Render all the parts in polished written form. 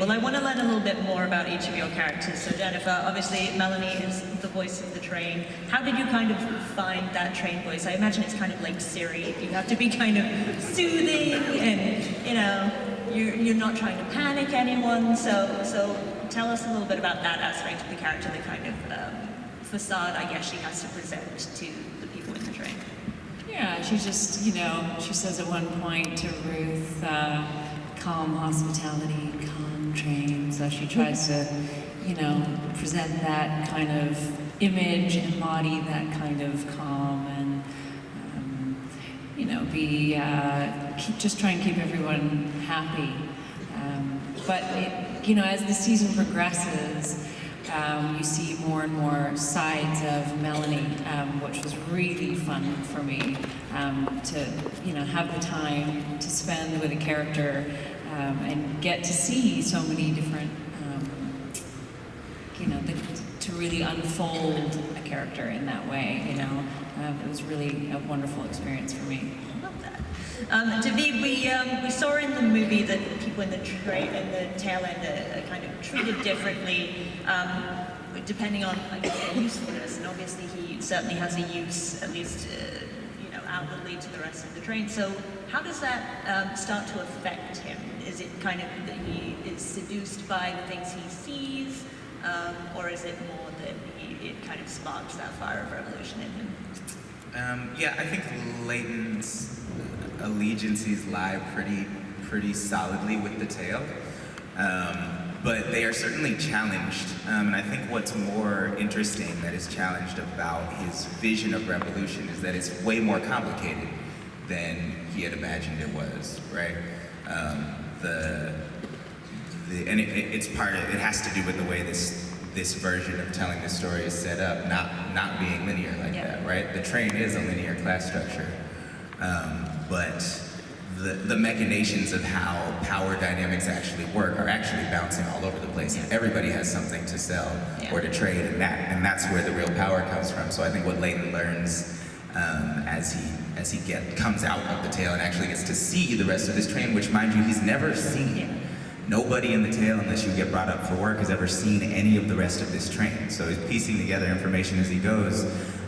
Well, I want to learn a little bit more about each of your characters. So Jennifer, obviously Melanie is the voice of the train. How did you kind of find that train voice? I imagine it's kind of like Siri. You have to be kind of soothing and, you know, you're not trying to panic anyone. So tell us a little bit about that aspect of the character, the kind of facade, I guess, she has to present to the people in the train. Yeah, she just, you know, she says at one point to Ruth, calm hospitality, calm train. So she tries to, you know, present that kind of image, embody that kind of calm, and, you know, just try and keep everyone happy. But, you know, as the season progresses, you see more and more sides of Melanie, which was really fun for me to, you know, have the time to spend with a character and get to see so many different, you know, to really unfold a character in that way, you know. It was really a wonderful experience for me. I love that. David, we saw in the movie that people in the tail end are kind of treated differently, depending on, I guess, their usefulness. And obviously, he certainly has a use, at least, you know, outwardly to the rest of the train. So, how does that start to affect him? Is it kind of that he is seduced by the things he sees, or is it more that it kind of sparks that fire of revolution in him? Yeah, I think Leighton's allegiances lie pretty solidly with the tail, but they are certainly challenged. And I think what's more interesting that is challenged about his vision of revolution is that it's way more complicated than he had imagined it was, right? And it's part of it has to do with the way this version of telling the story is set up, not being linear like that, right? The train is a linear class structure, but the machinations of how power dynamics actually work are actually bouncing all over the place, and everybody has something to sell or to trade, and that's where the real power comes from. So I think what Leighton learns as he comes out of the tail and actually gets to see the rest of this train, which, mind you, he's never seen. Nobody in the tail, unless you get brought up for work, has ever seen any of the rest of this train. So he's piecing together information as he goes,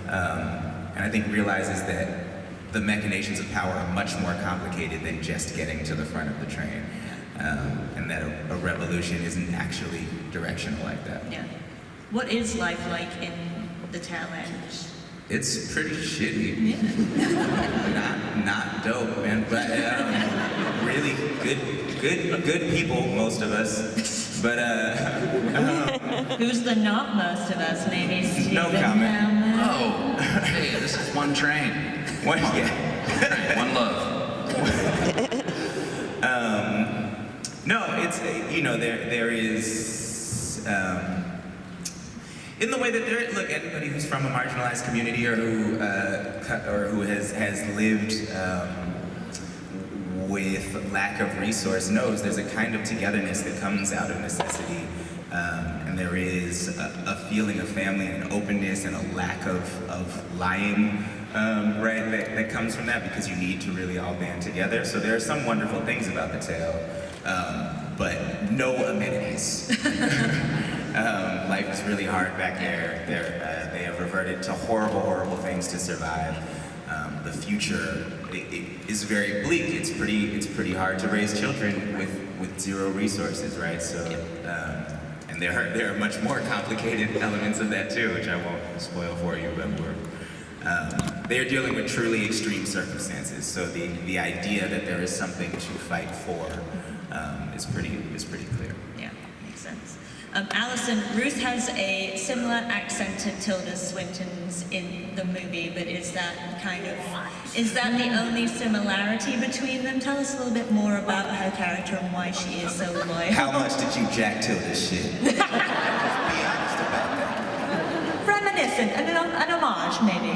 and I think realizes that the machinations of power are much more complicated than just getting to the front of the train, and that a revolution isn't actually directional like that. Yeah. What is life like in the tail end? It's pretty shitty. Yeah. not dope, man. But really good people, most of us. But who's the not most of us? Maybe Stephen. No comment. Oh, hey, this is one train. One love. No, it's you know there is. In the way that look, anybody who's from a marginalized community or who has lived with lack of resource knows there's a kind of togetherness that comes out of necessity, and there is a feeling of family and an openness and a lack of lying, right? That comes from that because you need to really all band together. So there are some wonderful things about the tale, but no amenities. Life is really hard back there. They have reverted to horrible things to survive. The future is very bleak. It's pretty hard to raise children with zero resources, right? So, and there are much more complicated elements of that too, which I won't spoil for you, but they're dealing with truly extreme circumstances. So the idea that there is something to fight for is pretty clear. Yeah, makes sense. Alison, Ruth has a similar accent to Tilda Swinton's in the movie, but is that the only similarity between them? Tell us a little bit more about her character and why she is so loyal. How much did you jack Tilda's shit? Let's be honest about that. Reminiscent, an homage, maybe.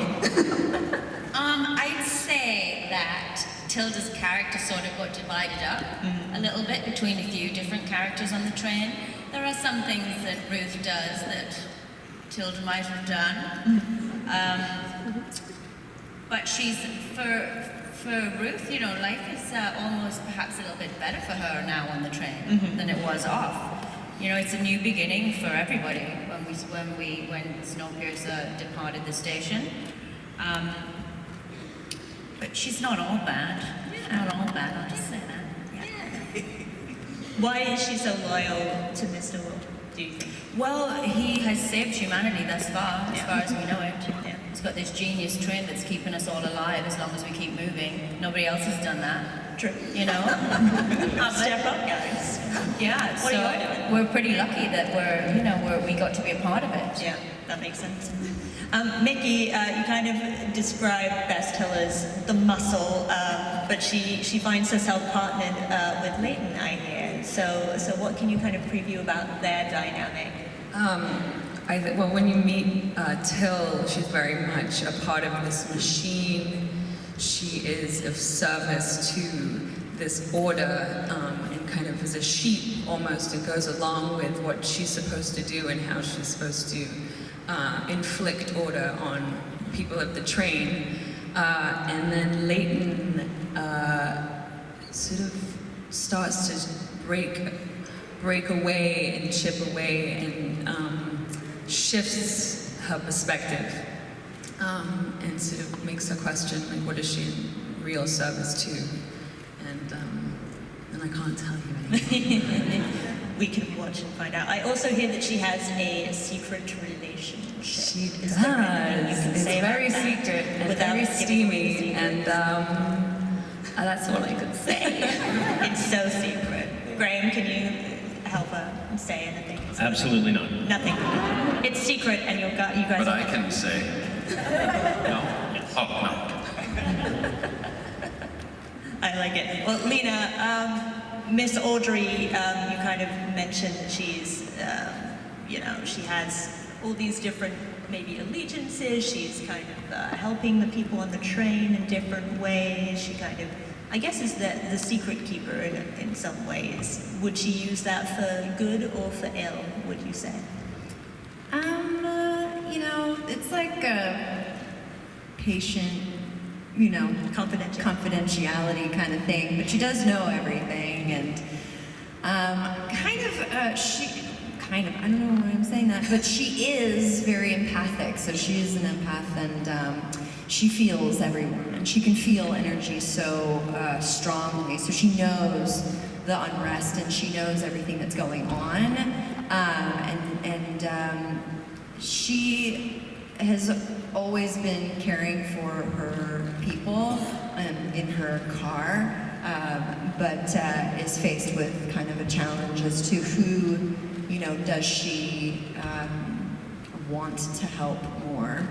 I'd say that Tilda's character sort of got divided up a little bit between a few different characters on the train. There are some things that Ruth does that Tilda might have done, but she's for Ruth. You know, life is almost perhaps a little bit better for her now on the train than it was off. You know, it's a new beginning for everybody when Snowpiercer departed the station. But she's not all bad. She's not all bad, I'll just say that. Yeah. Why is she so loyal to Mr. Wolf, do you think? Well, he has saved humanity thus far as we know it. Yeah. He's got this genius train that's keeping us all alive as long as we keep moving. Nobody else has done that. True. You know? Step up, guys. Yeah, What so are you doing? we're pretty lucky that we got to be a part of it. Yeah, that makes sense. Mickey, you kind of describe Bess Hill as the muscle, but she finds herself partnered with Leighton, I hear. So what can you kind of preview about their dynamic? Well, when you meet Till, she's very much a part of this machine. She is of service to this order and kind of is a sheep almost, and goes along with what she's supposed to do and how she's supposed to inflict order on people of the train. And then Leighton sort of starts to break away and chip away and shifts her perspective and sort of makes her question, like, what is she in real service to? And I can't tell you anything. We can watch and find out. I also hear that she has a secret relationship. She Is there anything you does. can It's say about very that secret and without very giving away steamy, the and that's all I could say. It's so secret. Graham, can you help her say anything? Absolutely not. Nothing. It's secret, and you guys. But I can say no. Yes. Oh no. I like it. Well, Lena, Miss Audrey, you kind of mentioned that she's, she has all these different maybe allegiances. She's kind of helping the people on the train in different ways. She kind of, I guess, is the secret keeper in some ways. Would she use that for good or for ill, would you say? It's like a patient, confidentiality kind of thing, but she does know everything, and I don't know why I'm saying that, but she is very empathic, so she is an empath, and she feels everyone, and she can feel energy so strongly, so she knows the unrest, and she knows everything that's going on, and she has always been caring for her people in her car, but is faced with kind of a challenge as to who, does she want to help more.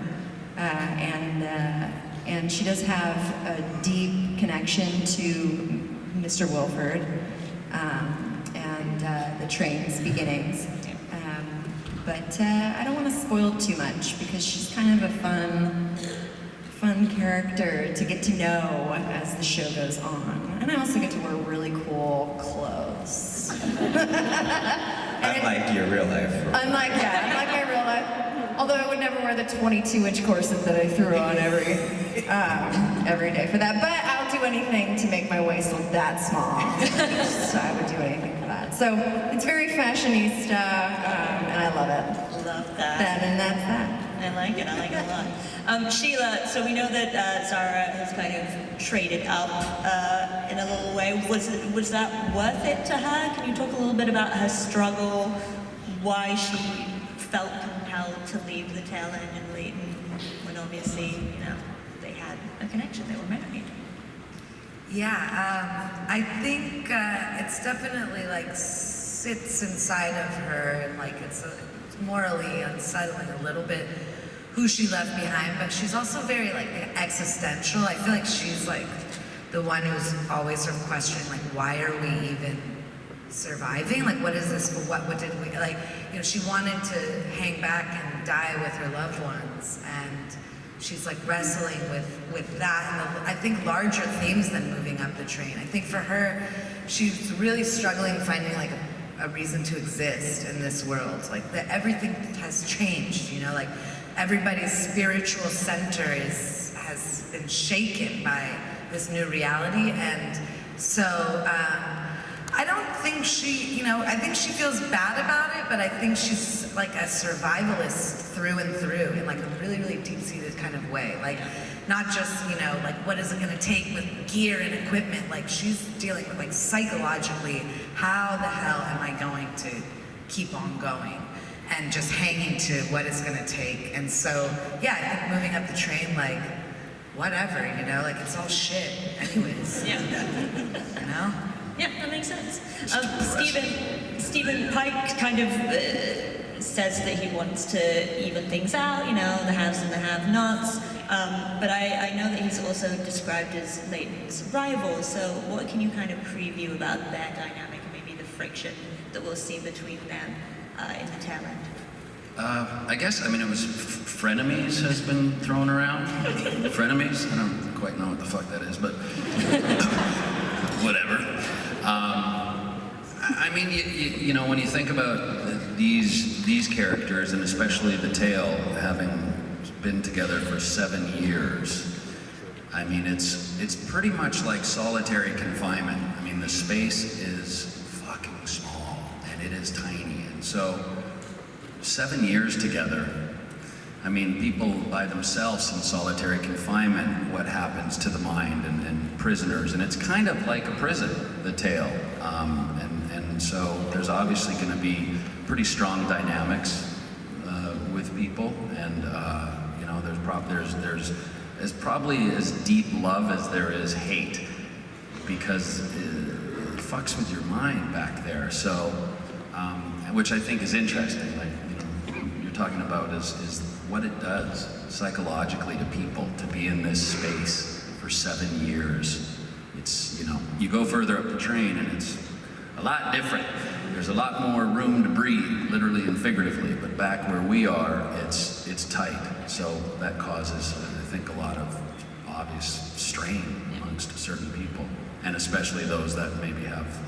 And she does have a deep connection to Mr. Wilford and the train's beginnings. But I don't want to spoil too much because she's kind of a fun character to get to know as the show goes on. And I also get to wear really cool clothes. Unlike your real life. Unlike my real life. Although I would never wear the 22-inch corset that I threw on every day for that. But I'll do anything to make my waist look that small. So I would do anything for that. So it's very fashionista, and I love it. Love that. And that's that. I like it a lot. Sheila, so we know that Zara has kind of traded up in a little way. Was that worth it to her? Can you talk a little bit about her struggle, why she felt compelled to leave the tail end in Leighton when obviously, they had a connection, they were married? Yeah, I think it's definitely sits inside of her, and it's morally unsettling a little bit who she left behind, but she's also very existential. I feel like she's the one who's always sort of questioning why are we even surviving? What is this for? What did we she wanted to hang back and die with her loved ones, and she's wrestling with that, and I think larger themes than moving up the train. I think for her, she's really struggling finding a reason to exist in this world. That everything has changed, everybody's spiritual center has been shaken by this new reality, and so I don't think she, I think she feels bad about but I think she's like a survivalist through and through in like a really, really deep-seated kind of way. Like, not just, you know, like what is it gonna take with gear and equipment? Like, she's dealing with like psychologically, how the hell am I going to keep on going? And just hanging to what it's gonna take. And so, yeah, I think moving up the train, like, whatever, you know, like it's all shit anyways. Yeah. You know? Yeah, that makes sense. Stephen Pike kind of says that he wants to even things out, you know, the haves and the have-nots. But I know that he's also described as Leighton's rival, so what can you kind of preview about their dynamic and maybe the friction that we'll see between them in the tail end? I guess, I mean, it was frenemies has been thrown around. Frenemies? I don't quite know what the fuck that is, but whatever. I mean, you know, when you think about these characters, and especially the tail, having been together for 7 years, I mean, it's pretty much like solitary confinement. I mean, the space is fucking small, and it is tiny, and so 7 years together. I mean, people by themselves in solitary confinement, what happens to the mind and prisoners, and it's kind of like a prison, the tail. And so there's obviously going to be pretty strong dynamics with people, and you know, there's as probably as deep love as there is hate, because it fucks with your mind back there. So, which I think is interesting. Like, you know, you're talking about is what it does psychologically to people to be in this space for 7 years. It's, you know, you go further up the train and it's a lot different. There's a lot more room to breathe, literally and figuratively, but back where we are, it's tight. So that causes, I think, a lot of obvious strain amongst certain people, and especially those that maybe have,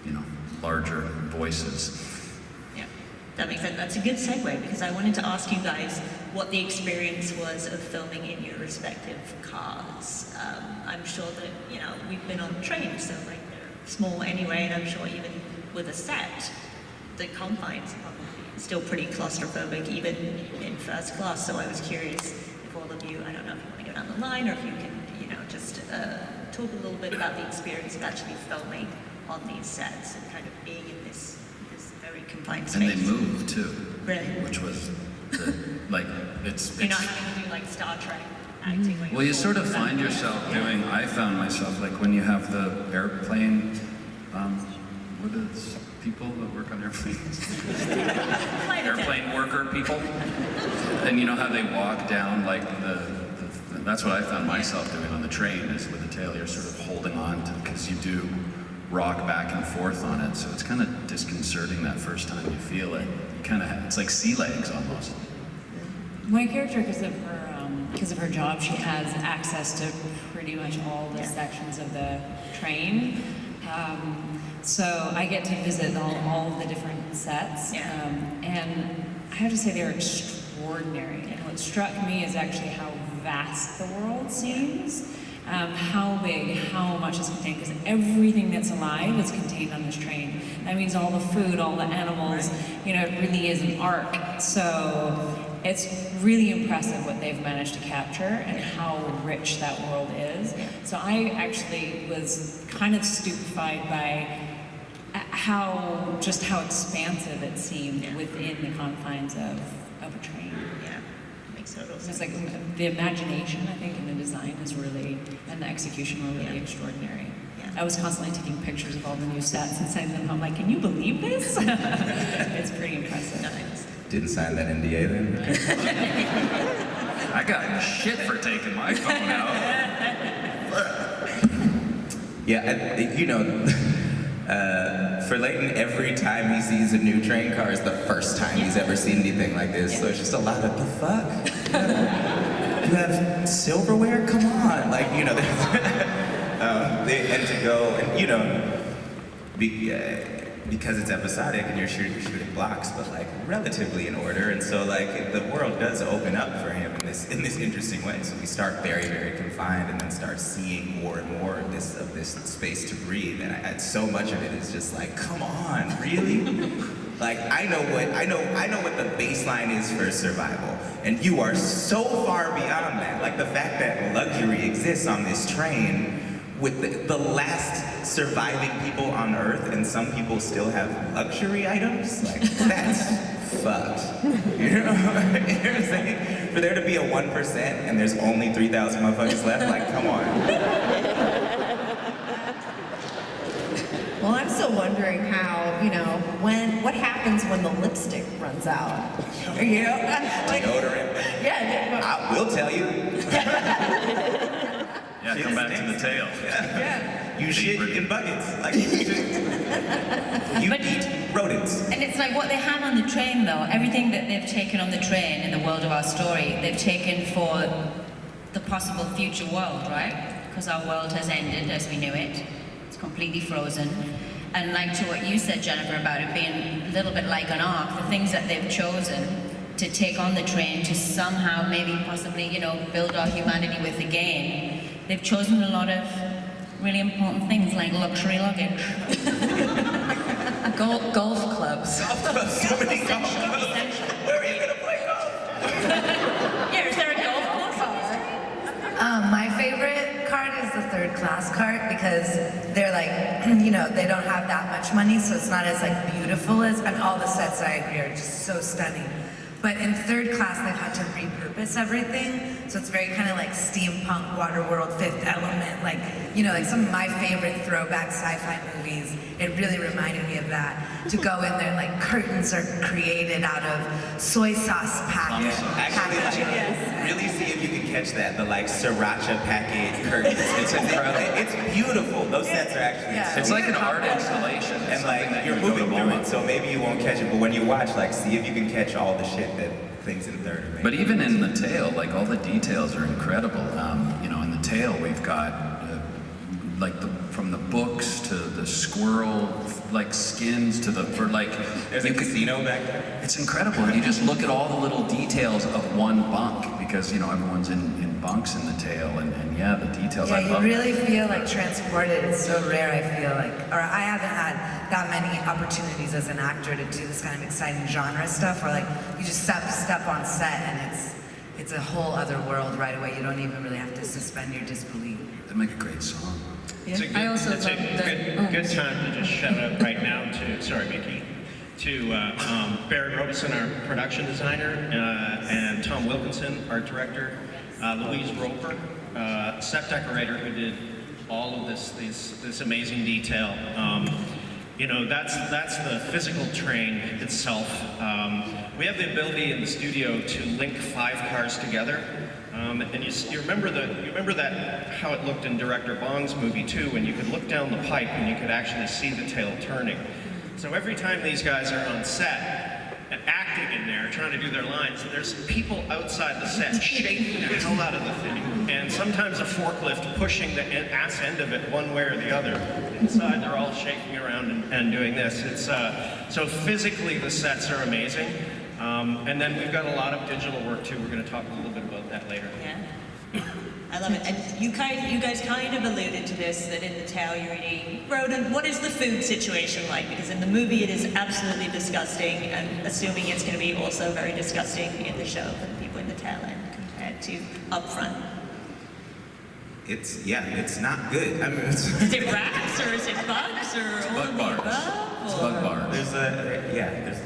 you know, larger voices. Yeah, that makes sense. That's a good segue, because I wanted to ask you guys what the experience was of filming in your respective cars. I'm sure that, you know, we've been on trains, so like they're small anyway, and I'm sure even with a set, the confines are probably still pretty claustrophobic, even in first class. So I was curious if all of you, I don't know if you want to go down the line, or if you can, you know, just talk a little bit about the experience of actually filming on these sets and kind of being in this very confined space. And they move too. Really? Which was, like, it's... You're not having to do like Star Trek acting. Where Well, you you're sort of full find that. yourself doing, I found myself, like when you have the airplane, what is people that work on airplanes? Flight attendant. Airplane worker people. And you know how they walk down, like that's what I found myself doing on the train, is with the tail, you're sort of holding on to, because you do rock back and forth on it, so it's kind of disconcerting that first time you feel it. You kind of, it's like sea legs almost. My character, because of her job, she has access to pretty much all the sections of the train. So I get to visit all of the different sets. And I have to say they're extraordinary. And what struck me is actually how vast the world seems. How big, how much is contained, because everything that's alive is contained on this train. That means all the food, all the animals, you know, it really is an arc. So it's really impressive what they've managed to capture and how rich that world is. So I actually was kind of stupefied by how expansive it seemed within the confines of a train. Yeah, makes total sense. It's like the imagination, I think, and the design is really, and the execution were really extraordinary. I was constantly taking pictures of all the new sets and sending them home, like, can you believe this? It's pretty impressive. Nice. Didn't sign that NDA then? I got shit for taking my phone out. Yeah, you know, for Leighton, every time he sees a new train car is the first time he's ever seen anything like this. So it's just a lot of, the fuck? You have silverware? Come on. Like, you know, and to go, and you know, because it's episodic and you're shooting blocks, but like relatively in order, and so like the world does open up for him in this interesting way. So we start very, very confined, and then start seeing more and more of this space to breathe. And so much of it is just like, come on, really? Like I know what the baseline is for survival, and you are so far beyond that. Like the fact that luxury exists on this train with the last surviving people on Earth, and some people still have luxury items. Like that's fucked. You know what I'm saying? For there to be a 1% and there's only 3,000 motherfuckers left, like come on. Well, I'm still wondering how, what happens when the lipstick runs out? Deodorant. Yeah. I will tell you. Yeah, come back to the tail. Yeah. You shit in buckets. Like you eat rodents. And it's like what they have on the train, though. Everything that they've taken on the train in the world of our story, they've taken for the possible future world, right? Because our world has ended as we knew it. It's completely frozen. And like to what you said, Jennifer, about it being a little bit like an ark, the things that they've chosen to take on the train to somehow, maybe possibly, build our humanity with again, they've chosen a lot of really important things like luxury luggage. Golf clubs. Golf clubs. So many golf clubs. Essential. Where are you gonna play golf? Yeah, is there a golf course? My favorite cart is the third class cart because they're like, they don't have that much money, so it's not as like beautiful as, and all the sets I agree are just so stunning. But in third class, they've had to repurpose everything, so it's very kind of like steampunk, Waterworld, Fifth Element, like some of my favorite throwback sci-fi movies. It really reminded me of that. To go in there, like curtains are created out of soy sauce packets. Actually, really see if you can catch that. The like sriracha packet curtains. It's incredible. It's beautiful. Those sets are actually. Yeah. It's like an art installation. It's And something like that you're you go to moving through MoMA. it, so maybe you won't catch it. But when you watch, like, see if you can catch all the shit that things in third are making. But even in the tail, like all the details are incredible. In the tail, we've got from the books to the squirrel like skins to There's a casino back there. It's incredible. And you just look at all the little details of one bunk because everyone's in bunks in the tail, and the details. I Yeah, you love really feel like transported. It's so rare, I feel like. Or I haven't had that many opportunities as an actor to do this kind of exciting genre stuff where like you just step on set and it's a whole other world right away. You don't even really have to suspend your disbelief. They make a great song. Yeah. It's a good time to just shout out right now to Barry Robeson, our production designer, and Tom Wilkinson, our director, Louise Roper, set decorator who did all of this amazing detail. That's the physical train itself. We have the ability in the studio to link 5 cars together. And you remember that how it looked in director Bong's movie too, when you could look down the pipe and you could actually see the tail turning. So every time these guys are on set and acting in there, trying to do their lines, there's people outside the set shaking the hell out of the thing. And sometimes a forklift pushing the ass end of it one way or the other. Inside they're all shaking around and doing this. It's so physically the sets are amazing. And then we've got a lot of digital work too. We're going to talk a little bit about that later. Yeah. I love it. And you guys kind of alluded to this, that in the tail you're eating rodent. What is the food situation like? Because in the movie it is absolutely disgusting, and assuming it's going to be also very disgusting in the show for the people in the tail end compared to up front. It's not good. I mean, Is it rats or is it bugs or It's all bug of the bars. above? It's bug bars. there's